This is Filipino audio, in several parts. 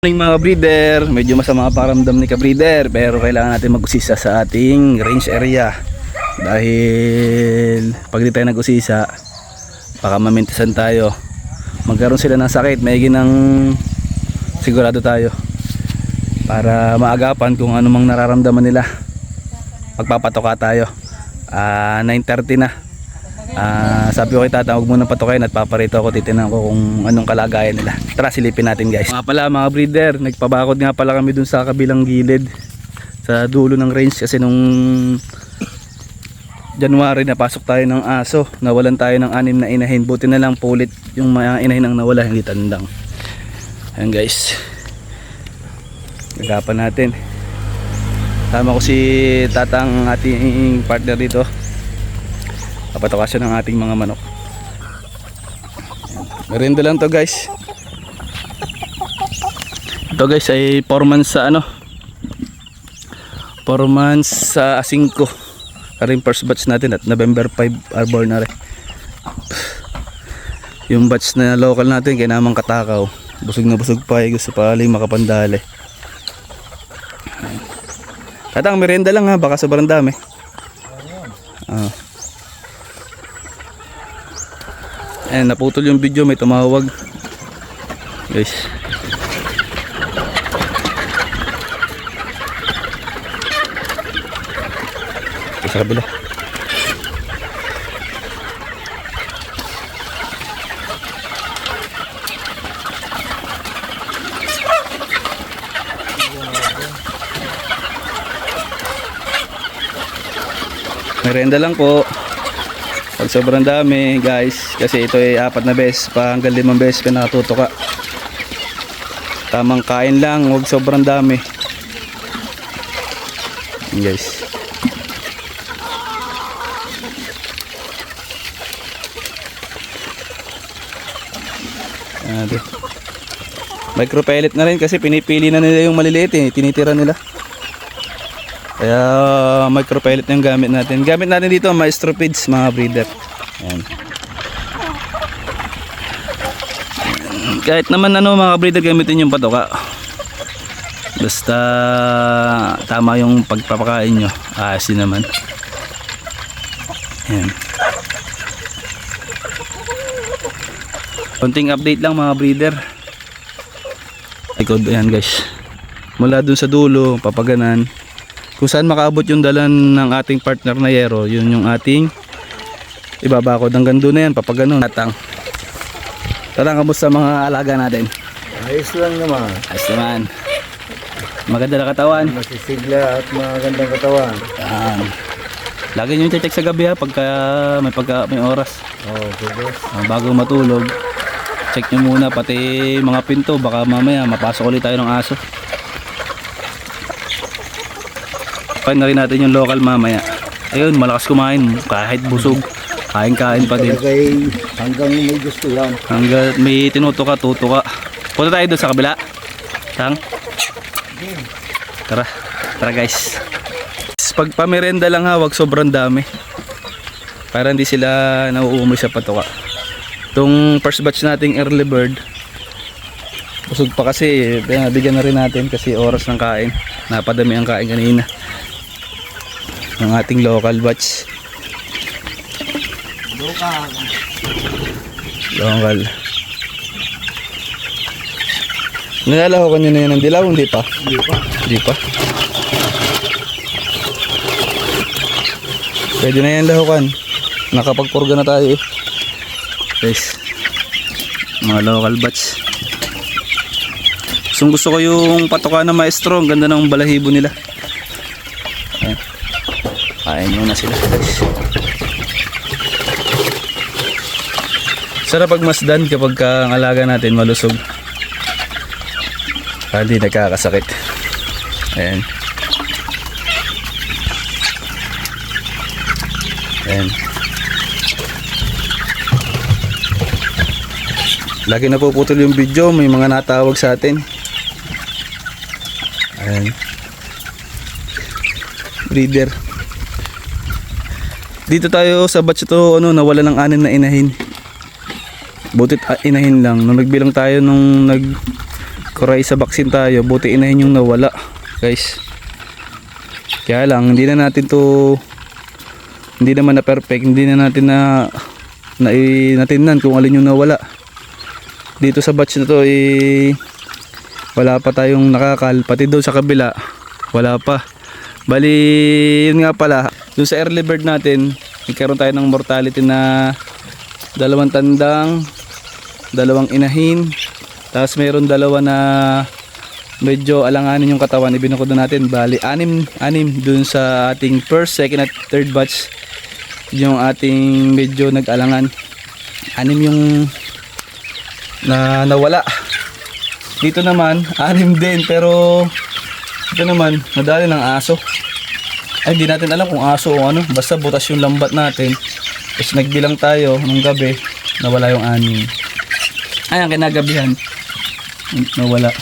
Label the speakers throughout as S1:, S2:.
S1: Morning mga breeder, medyo masama ang pakiramdam ni ka-breeder pero kailangan natin mag-usisa sa ating range area dahil pag di tayo nag-usisa baka mamintisan tayo, magkaroon sila ng sakit, may ginang sigurado tayo para maagapan kung ano mang nararamdaman nila. Magpapatoka tayo 9:30 na. Sabi ko kay tata, huwag muna patukayin at paparito ako, titinan ko kung anong kalagayan nila. Tara, silipin natin guys. Mga pala mga breeder, nagpabakod nga pala kami dun sa kabilang gilid sa dulo ng range kasi nung January napasok tayo ng aso, nawalan tayo ng 6 na inahin. Buti na lang pulit yung mga inahin ang nawala, hindi tandang. Ayan guys, nagapan natin. Tama ko si tatang ating partner dito, kapatokasyon ng ating mga manok. Merienda lang to guys. Ito guys ay 4 months sa 4 months sa 5 karing first batch natin at November 5 arbor na rin. Yung batch na local natin kay namang katakaw, busog na busog pa, gusto pa aling makapandali. Tatang merienda lang ha, baka sobrang dami. Ayan, naputol yung video, may tumawag guys. Sa kabila merienda lang po pag sobrang dami guys, kasi ito ay 4 na beses pa hanggang 5 beses ka nakatutuka. Tamang kain lang, huwag sobrang dami guys. Micro pellet na rin kasi pinipili na nila yung maliliit tinitira nila. Kaya micro pellet yung gamit natin. Gamit natin dito Maestro Feeds mga breeder. Ayan. Kahit naman mga breeder, gamitin yung patoka. Basta tama yung pagpapakain nyo. Asin naman. Ayan. Konting update lang mga breeder. Ikod, ayan guys. Mula dun sa dulo, papaganan. Kung saan makaabot yung dalan ng ating partner na yero, yun yung ating ibabakod. Hanggang doon na yan, papaganon. Tatang, kamusta mga alaga natin?
S2: Ayos lang naman.
S1: Ayos naman. Maganda na katawan.
S2: Masisigla at magandang katawan.
S1: Lagi nyo check sa gabi ha, pagka may oras.
S2: Pwede.
S1: Bago matulog, check nyo muna pati mga pinto, baka mamaya mapasok ulit tayo ng aso. Kain na rin natin yung local mamaya. Ayun, malakas kumain kahit busog, kain pa din.
S2: Hanggang may gusto yan.
S1: Hanggang may tinutuka, tutuka. Punta tayo doon sa kabila. Tang? Tara guys. Pag pamerenda lang ha, wag sobrang dami para hindi sila nauumoy sa patuka. Itong first batch nating early bird, busog pa kasi, bigyan na rin natin kasi oras ng kain, napadami ang kain kanina ng ating local batch. Local. Nilalaho nyo na yan ng dilaw, hindi pa? Hindi pa. Pwede na yan lahukan, nakapagpurga na tayo guys, mga local batch. Gusto ko yung patoka na maestro, ang ganda ng balahibo nila. Ayan. Kain muna sila guys. Sarap pagmasdan kapag ang alaga natin malusog, hindi nagkakasakit. Ayan. Ayan. Lagi napuputol yung video, may mga natawag sa atin. Ayan. Breeder. Dito tayo sa batch ito, nawala ng 6 na inahin. Butit inahin lang. Nung nagbilang tayo nung Coryza vaccine tayo, buti inahin yung nawala guys. Kaya lang hindi na natin to, hindi naman na perfect, hindi na natin natinnan kung alin yung nawala. Dito sa batch na to wala pa tayong nakakal, pati doon sa kabila wala pa. Bali yun nga pala, doon sa early bird natin nagkaroon tayo ng mortality na 2 tandang, 2 inahin, tapos mayroon 2 na medyo alanganin yung katawan, ibinukod na natin. Bali 6 dun sa ating first, second at third batch, yung ating medyo nag-alangan. 6 yung nawala. Dito naman 6 din, pero ito naman nadali ng aso. Ay, hindi natin alam kung aso o ano, basta butas yung lambat natin. Tapos nagbilang tayo nung gabi, nawala yung 6. Ayan, kinagabihan nawala.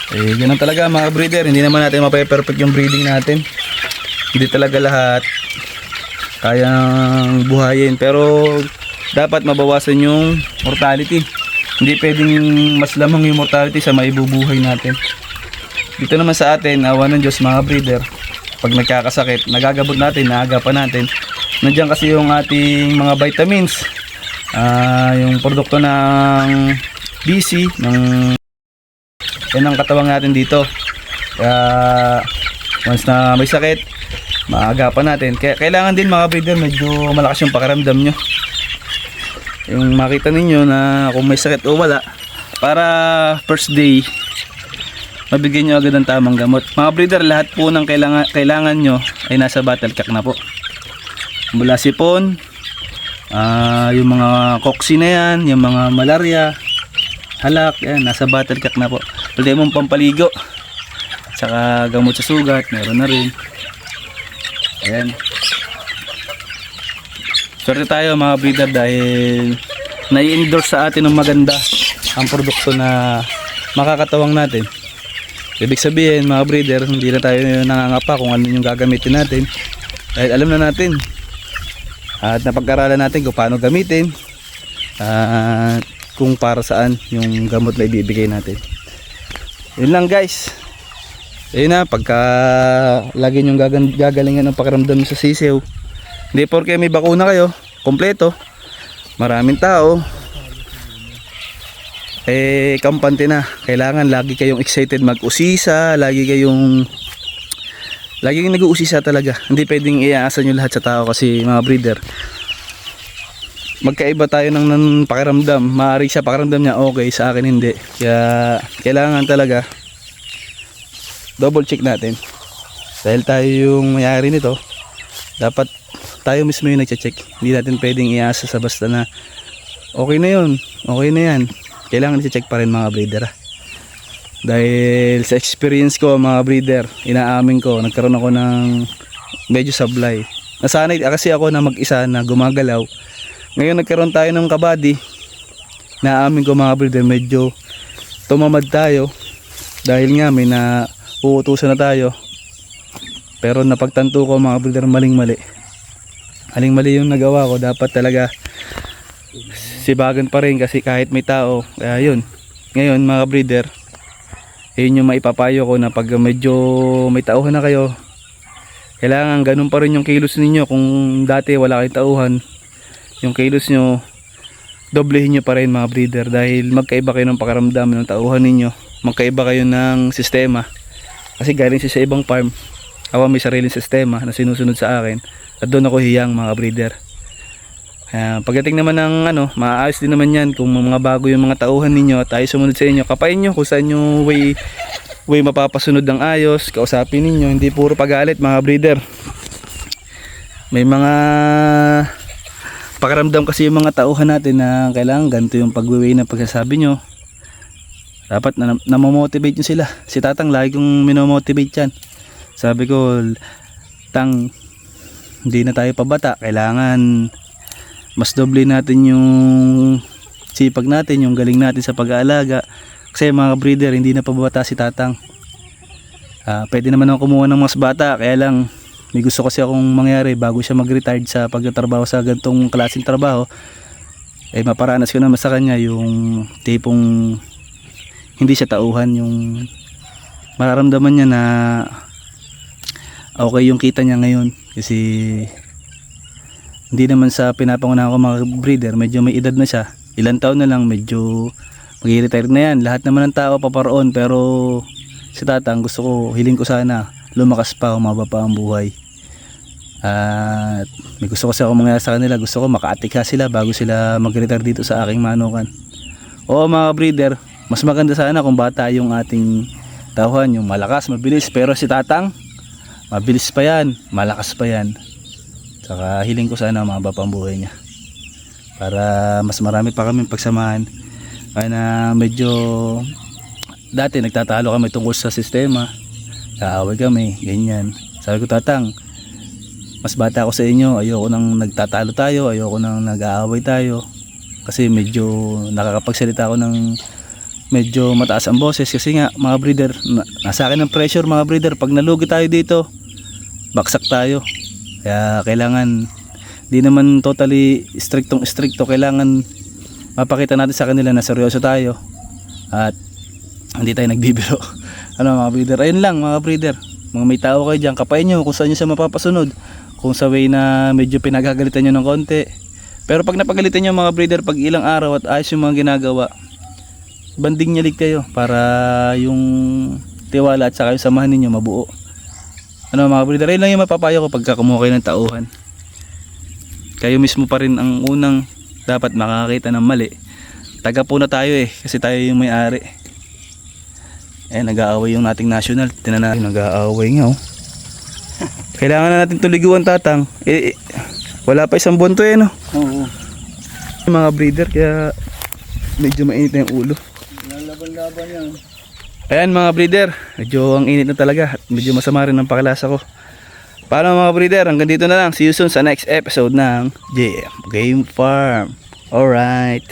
S1: Ganun talaga mga breeder, hindi naman natin mape-perfect yung breeding natin. Hindi talaga lahat kayang buhayin, pero dapat mabawasan yung mortality. Hindi pwedeng mas lamang yung mortality sa maibubuhay natin. Dito naman sa atin, awa ng Diyos mga breeder, pag nagkakasakit, nagagabot natin, naagapan natin. Nandiyan kasi yung ating mga vitamins, yung produkto ng BC, yan ang katawang natin dito. Kaya once na may sakit, maagapan natin. Kaya kailangan din mga breeder, medyo malakas yung pakiramdam nyo. Yung makita ninyo na kung may sakit o wala, para first day mabigyan nyo agad ng tamang gamot. Mga breeder, lahat po ng kailangan nyo ay nasa bottle cack na po. Mula sipon, yung mga cocci na yan, yung mga malaria, halak, yan, nasa bottle cack na po. Pwede mong pampaligo, saka gamot sa sugat, meron na rin. Ayan. Swerte tayo mga breeder dahil nai-endorse sa atin ng maganda ang produkto na makakatawang natin. Ibig sabihin mga breeder, hindi na tayo nangangapa kung ano yung gagamitin natin, dahil alam na natin at napag-aralan natin kung paano gamitin at kung para saan yung gamot na ibibigay natin. Yun lang guys. Ayun na, pagka lagi yung gagalingan ng pakiramdam sa sisiw, hindi porke may bakuna kayo kompleto, maraming tao, kampante na. Kailangan lagi kayong excited mag-usisa, laging nag-uusisa talaga. Hindi pwedeng iaasa nyo lahat sa tao kasi mga breeder, magkaiba tayo ng pakiramdam. Maaari siya pakiramdam niya okay, sa akin hindi. Kaya kailangan talaga double check natin. Dahil tayo yung mayari nito, dapat tayo mismo yung nagche-check. Hindi natin pwedeng iasa sa basta na okay na yun, okay na yan. Kailangan i-check pa rin mga breeder. Dahil sa experience ko mga breeder, inaamin ko, nagkaroon ako ng medyo sablay. Nasanay kasi ako na mag-isa na gumagalaw. Ngayon nagkaroon tayo ng kabady, naamin ko mga breeder, medyo tumamad tayo. Dahil nga may na uutusan na tayo. Pero napagtanto ko mga breeder, maling-mali yung nagawa ko. Dapat talaga sibagan pa rin kasi kahit may tao. Kaya yun, ngayon mga breeder, yun yung maipapayo ko na pag medyo may tauhan na kayo, kailangan ganun pa rin yung kilos ninyo. Kung dati wala kayong tauhan, yung kilos nyo doblehin nyo pa rin mga breeder, dahil magkaiba kayo ng pakiramdam ng tauhan ninyo, magkaiba kayo ng sistema. Kasi galing siya sa ibang farm, ako may sariling sistema na sinusunod sa akin, at doon ako hiyang mga breeder. Pagdating naman ng maayos din naman yan kung mga bago yung mga tauhan ninyo at tayo sumunod sa inyo. Kapain nyo kung saan nyo way mapapasunod ng ayos, kausapin ninyo, hindi puro pagalit mga breeder. May mga pakiramdam kasi yung mga tauhan natin na kailangan ganito yung pag-way na pagsasabi nyo. Dapat namomotivate nyo sila. Si Tatang lagi kong minomotivate yan. Sabi ko, Tang, hindi na tayo pabata, kailangan mas doble natin yung sipag natin, yung galing natin sa pag-aalaga. Kasi mga breeder, hindi na pabata si Tatang. Pwede naman ako kumuha ng mas bata, kaya lang may gusto kasi akong mangyari bago siya mag-retired sa pagtatrabaho sa ganitong klaseng trabaho. Maparanas ko naman sa kanya yung tipong hindi siya tauhan, yung mararamdaman niya na okay yung kita niya ngayon. Kasi hindi naman sa pinapangunahan ko mga breeder, medyo may edad na siya, ilang taon na lang, medyo mag-retire na yan. Lahat naman ng tao paparoon, pero si tatang gusto ko, hiling ko sana lumakas pa, umaba pa ang buhay. At may gusto kasi ako mangyari sa kanila, gusto ko makaatika sila bago sila mag-retire dito sa aking manukan. Oo mga breeder, mas maganda sana kung bata yung ating tauhan, yung malakas, mabilis, pero si tatang mabilis pa yan, malakas pa yan. Saka hiling ko sana umaba pa ang buhay niya para mas marami pa kami pagsamahan. Kaya na medyo dati nagtatalo kami tungkol sa sistema, kaaway kami, ganyan. Sabi ko, tatang, mas bata ako sa inyo, ayoko nang nagtatalo tayo, ayoko nang nag-aaway tayo, kasi medyo nakakapagsalita ako ng medyo mataas ang boses. Kasi nga mga breeder, nasa akin ang pressure mga breeder, pag nalugi tayo dito baksak tayo. Kaya kailangan, di naman totally stricto, kailangan mapakita natin sa kanila na seryoso tayo at hindi tayo nagbibiro. Ano mga breeder, ayun lang mga breeder, mga may tao kayo dyan, kapain nyo kung saan nyo siya mapapasunod, kung sa way na medyo pinagagalitan nyo ng konti. Pero pag napagalitan nyo mga breeder, pag ilang araw at ayos yung mga ginagawa, banding nyalig kayo para yung tiwala at saka yung samahan ninyo mabuo. Ano mga breeder, ayun lang yung mapapayo ko pagka kumuha kayo ng tauhan. Kayo mismo pa rin ang unang dapat makakita ng mali. Taga po na tayo kasi tayo yung may-ari. Nag-aaway yung nating national. Tinan natin, nag-aaway nga Kailangan na natin tuliguan tatang. Wala pa isang buwan to no?
S2: Oo.
S1: Mga breeder, kaya medyo mainit na yung ulo.
S2: Lalaban-laban yan.
S1: Ayan mga breeder, medyo ang init na talaga at medyo masama rin ang pakalasa ko. Paano mga breeder, hanggang dito na lang. See you soon sa next episode ng JM Game Farm. Alright.